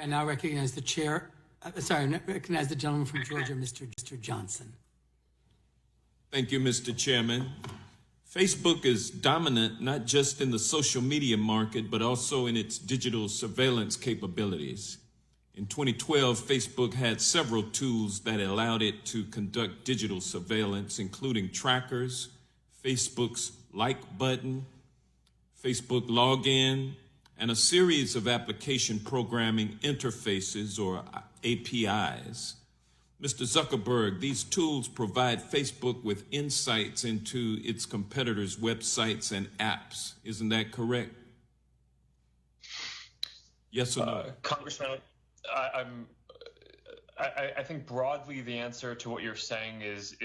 I now recognize the chair. I recognize the gentleman from Georgia, Mr. Johnson. Thank you, Mr. Chairman. Facebook is dominant not just in the social media market, but also in its digital surveillance capabilities. In 2012, Facebook had several tools that allowed it to conduct digital surveillance, including trackers, Facebook's like button, Facebook login, and a series of application programming interfaces or APIs. Mr. Zuckerberg, these tools provide Facebook with insights into its competitors' websites and apps. Isn't that correct? Yes or no? Congressman, I think broadly the answer to what you're saying is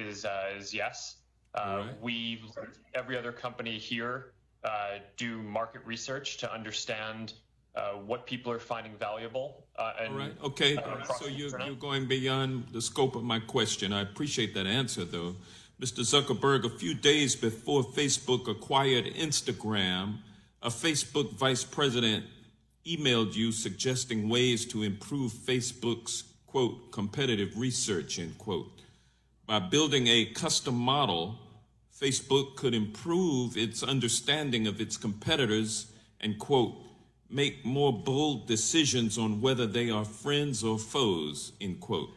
yes. Right. We, every other company here, do market research to understand what people are finding valuable. All right. Okay. So you're going beyond the scope of my question. I appreciate that answer, though. Mr. Zuckerberg, a few days before Facebook acquired Instagram, a Facebook vice president emailed you suggesting ways to improve Facebook's, quote, competitive research, end quote. By building a custom model, Facebook could improve its understanding of its competitors and, quote, make more bold decisions on whether they are friends or foes, end quote.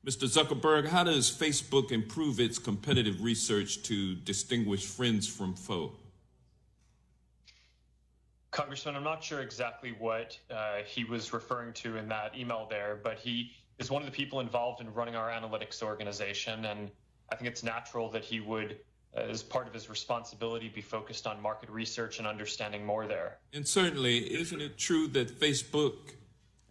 Mr. Zuckerberg, how does Facebook improve its competitive research to distinguish friends from foe? Congressman, I'm not sure exactly what he was referring to in that email there, but he is one of the people involved in running our analytics organization, and I think it's natural that he would, as part of his responsibility, be focused on market research and understanding more there. And certainly, isn't it true that Facebook,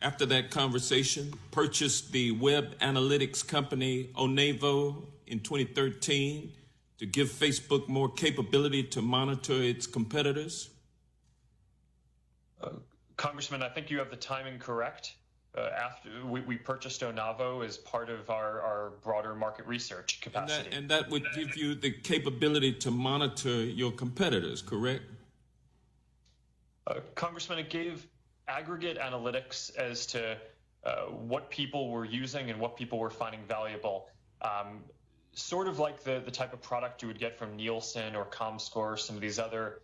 after that conversation, purchased the web analytics company Onevo in 2013 to give Facebook more capability to monitor its competitors? Congressman, I think you have the timing correct. After we purchased Onevo as part of our broader market research capacity. And that would give you the capability to monitor your competitors, correct? Congressman, it gave aggregate analytics as to what people were using and what people were finding valuable. Sort of like the type of product you would get from Nielsen or ComScore, some of these other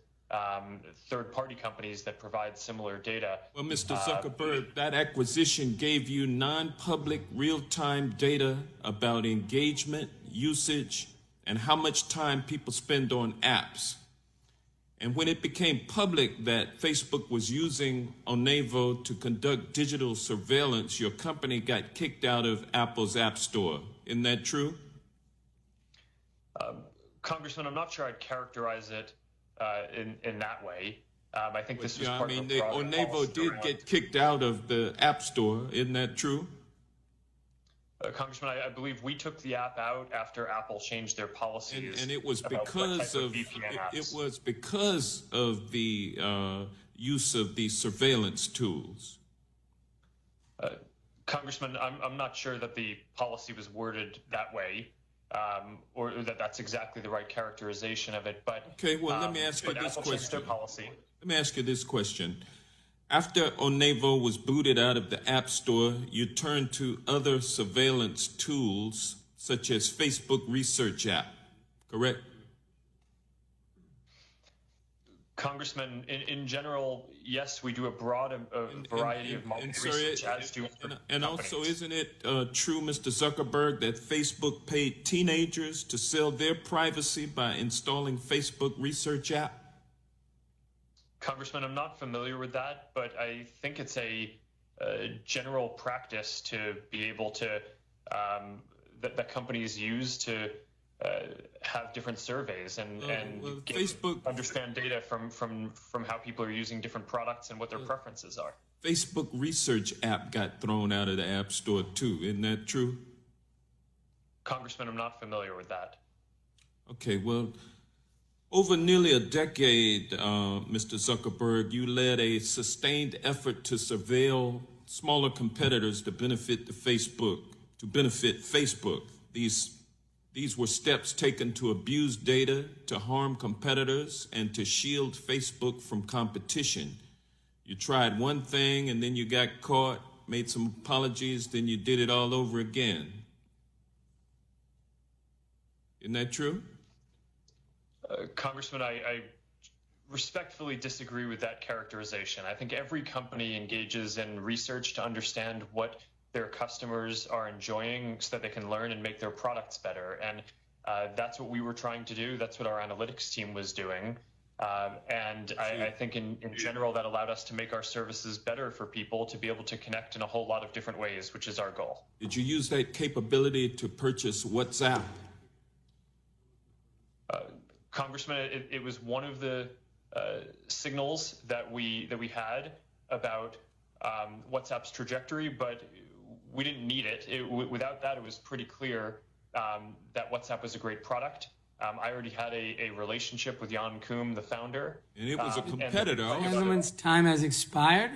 third-party companies that provide similar data. Well, Mr. Zuckerberg, that acquisition gave you non-public real-time data about engagement, usage, and how much time people spend on apps. And when it became public that Facebook was using Onevo to conduct digital surveillance, your company got kicked out of Apple's App Store. Isn't that true? Congressman, I'm not sure I'd characterize it in that way. I think this was part of a broader Onevo policy did get kicked out of the App Store. Isn't that true? Congressman, I believe we took the app out after Apple changed their policies. And it was because of the use of these surveillance tools. Congressman, I'm not sure that the policy was worded that way. Or that's exactly the right characterization of it. But okay, well, let me ask you this question. Policy. Let me ask you this question. After Onevo was booted out of the App Store, you turned to other surveillance tools such as Facebook Research app, correct? Congressman, in general, yes, we do a broad variety of market research, as do and also, isn't it true, Mr. Zuckerberg, that Facebook paid teenagers to sell their privacy by installing Facebook Research app? Congressman, I'm not familiar with that, but I think it's a general practice to be able to that companies use to have different surveys and Facebook understand data from how people are using different products and what their preferences are. Facebook Research app got thrown out of the App Store too. Isn't that true? Congressman, I'm not familiar with that. Okay, well, over nearly a decade, Mr. Zuckerberg, you led a sustained effort to surveil smaller competitors to benefit Facebook. These were steps taken to abuse data, to harm competitors, and to shield Facebook from competition. You tried one thing and then you got caught. made some apologies, then you did it all over again. Isn't that true? Congressman, I respectfully disagree with that characterization. I think every company engages in research to understand what their customers are enjoying so that they can learn and make their products better. And that's what we were trying to do. That's what our analytics team was doing. I think in general that allowed us to make our services better for people to be able to connect in a whole lot of different ways, which is our goal. Did you use that capability to purchase WhatsApp? Congressman, it was one of the signals that we had about WhatsApp's trajectory, but we didn't need it. Without that, it was pretty clear that WhatsApp was a great product. I already had a relationship with Jan Koum, the founder. And it was a competitor. The gentleman's time has expired.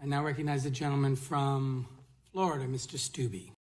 I now recognize the gentleman from Florida, Mr. Stubbe.